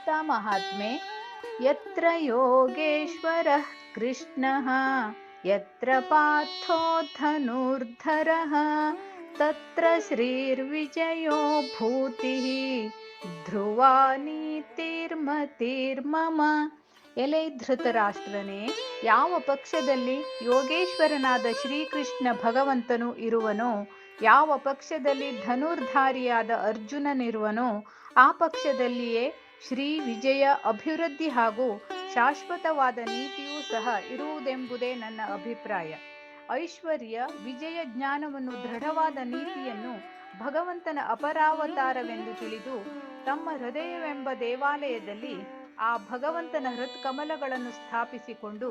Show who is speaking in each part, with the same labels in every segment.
Speaker 1: ಗೀತಾ ಮಹಾತ್ಮೆ. ಯತ್ರ ಯೋಗೇಶ್ವರಃ ಕೃಷ್ಣಃ ಯತ್ರ ಪಾರ್ಥೋ ಧನುರ್ಧರಃ ತತ್ರ ಶ್ರೀರ್ವಿಜಯೋ ಭೂತಿಃ ಧ್ರುವ ನೀತಿರ್ಮತಿರ್ಮಮ. ಎಲೆ ಧೃತರಾಷ್ಟ್ರನೇ, ಯಾವ ಪಕ್ಷದಲ್ಲಿ ಯೋಗೇಶ್ವರನಾದ ಶ್ರೀಕೃಷ್ಣ ಭಗವಂತನು ಇರುವನೋ, ಯಾವ ಪಕ್ಷದಲ್ಲಿ ಧನುರ್ಧಾರಿಯಾದ ಅರ್ಜುನನಿರುವನೋ, ಆ ಪಕ್ಷದಲ್ಲಿಯೇ ಶ್ರೀ ವಿಜಯ, ಅಭಿವೃದ್ಧಿ ಹಾಗೂ ಶಾಶ್ವತವಾದ ನೀತಿಯೂ ಸಹ ಇರುವುದೆಂಬುದೇ ನನ್ನ ಅಭಿಪ್ರಾಯ. ಐಶ್ವರ್ಯ, ವಿಜಯ, ಜ್ಞಾನವನ್ನು, ದೃಢವಾದ ನೀತಿಯನ್ನು ಭಗವಂತನ ಅಪರಾವತಾರವೆಂದು ತಿಳಿದು ತಮ್ಮ ಹೃದಯವೆಂಬ ದೇವಾಲಯದಲ್ಲಿ ಆ ಭಗವಂತನ ಹೃತ್ಕಮಲಗಳನ್ನು ಸ್ಥಾಪಿಸಿಕೊಂಡು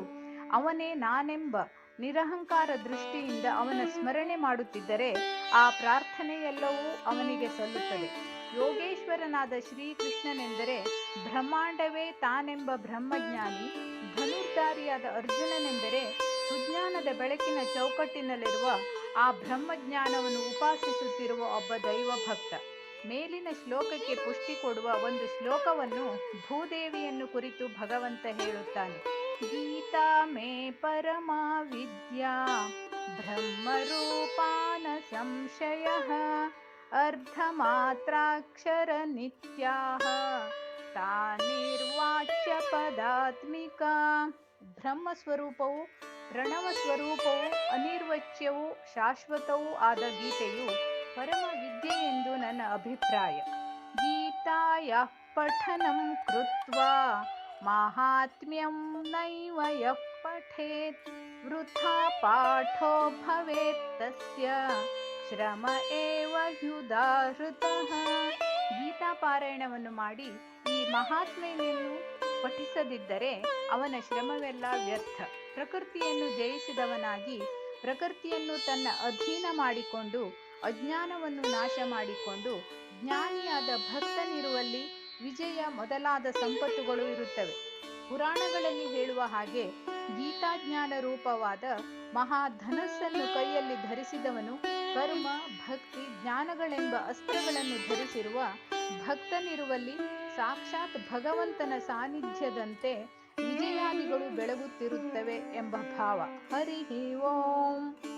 Speaker 1: ಅವನೇ ನಾನೆಂಬ ನಿರಹಂಕಾರ ದೃಷ್ಟಿಯಿಂದ ಅವನ ಸ್ಮರಣೆ ಮಾಡುತ್ತಿದ್ದರೆ ಆ ಪ್ರಾರ್ಥನೆಯೆಲ್ಲವೂ ಅವನಿಗೆ ಸಲ್ಲುತ್ತದೆ. ಯೋಗೇಶ್ವರನಾದ ಶ್ರೀಕೃಷ್ಣನೆಂದರೆ ಬ್ರಹ್ಮಾಂಡವೇ ತಾನೆಂಬ ಬ್ರಹ್ಮಜ್ಞಾನಿ, ಧನುರ್ಧಾರಿಯಾದ ಅರ್ಜುನನೆಂದರೆ ಸುಜ್ಞಾನದ ಬೆಳಕಿನ ಚೌಕಟ್ಟಿನಲ್ಲಿರುವ ಆ ಬ್ರಹ್ಮಜ್ಞಾನವನ್ನು ಉಪಾಸಿಸುತ್ತಿರುವ ಒಬ್ಬ ದೈವ ಭಕ್ತ. ಮೇಲಿನ ಶ್ಲೋಕಕ್ಕೆ ಪುಷ್ಟಿ ಕೊಡುವ ಒಂದು ಶ್ಲೋಕವನ್ನು ಭೂದೇವಿಯನ್ನು ಕುರಿತು ಭಗವಂತ ಹೇಳುತ್ತಾನೆ. ಗೀತಾ ಮೇ ಪರಮಾ ವಿದ್ಯಾ ಬ್ರಹ್ಮರೂಪಾನ ಸಂಶಯಃ ಅರ್ಧಮಾತ್ರಾಕ್ಷರ ನಿತ್ಯಾಃ ತಾನಿರ್ವಾಚ್ಯ ಪದಾತ್ಮಿಕಾ. ಬ್ರಹ್ಮ ಸ್ವರೂಪವು, ಪ್ರಣವ ಸ್ವರೂಪವು, ಅನಿರ್ವಚ್ಯವೂ ಶಾಶ್ವತವೂ ಆದ ಗೀತೆಯು ಪರಮ ವಿದ್ಯೆ ಎಂದು ನನ್ನ ಅಭಿಪ್ರಾಯ. ಗೀತಾಯಾಃ ಪಠನಂ ಕೃತ್ವಾ ಮಾಹಾತ್ಮ್ಯಂ ನೈವ ಯಃ ಪಠೇತ್ ವೃಥಾ ಪಾಠೋ ಭವೇತ್ ತಸ್ಯ ಶ್ರಮ ಏವ ಹ್ಯುದಾಹೃತಃ. ಗೀತಾ ಪಾರಾಯಣವನ್ನು ಮಾಡಿ ಈ ಮಹಾತ್ಮೆಯನ್ನು ಪಠಿಸದಿದ್ದರೆ ಅವನ ಶ್ರಮವೆಲ್ಲ ವ್ಯರ್ಥ. ಪ್ರಕೃತಿಯನ್ನು ಜಯಿಸಿದವನಾಗಿ ಪ್ರಕೃತಿಯನ್ನು ತನ್ನ ಅಧೀನ ಮಾಡಿಕೊಂಡು ಅಜ್ಞಾನವನ್ನು ನಾಶ ಮಾಡಿಕೊಂಡು ಜ್ಞಾನಿಯಾದ ಭಕ್ತನಿರುವಲ್ಲಿ ವಿಜಯ ಮೊದಲಾದ ಸಂಪತ್ತುಗಳು ಇರುತ್ತವೆ. ಪುರಾಣಗಳಲ್ಲಿ ಹೇಳುವ ಹಾಗೆ ಗೀತಾಜ್ಞಾನ ರೂಪವಾದ ಮಹಾಧನಸ್ಸನ್ನು ಕೈಯಲ್ಲಿ ಧರಿಸಿದವನು ಕರ್ಮ, ಭಕ್ತಿ, ಜ್ಞಾನಗಳೆಂಬ ಅಸ್ತ್ರಗಳನ್ನು ಧರಿಸಿರುವ ಭಕ್ತನಿರುವಲ್ಲಿ ಸಾಕ್ಷಾತ್ ಭಗವಂತನ ಸಾನ್ನಿಧ್ಯದಂತೆ ವಿಜಯಾದಿಗಳು ಬೆಳಗುತ್ತಿರುತ್ತವೆ ಎಂಬ ಭಾವ. ಹರಿ ಓಂ.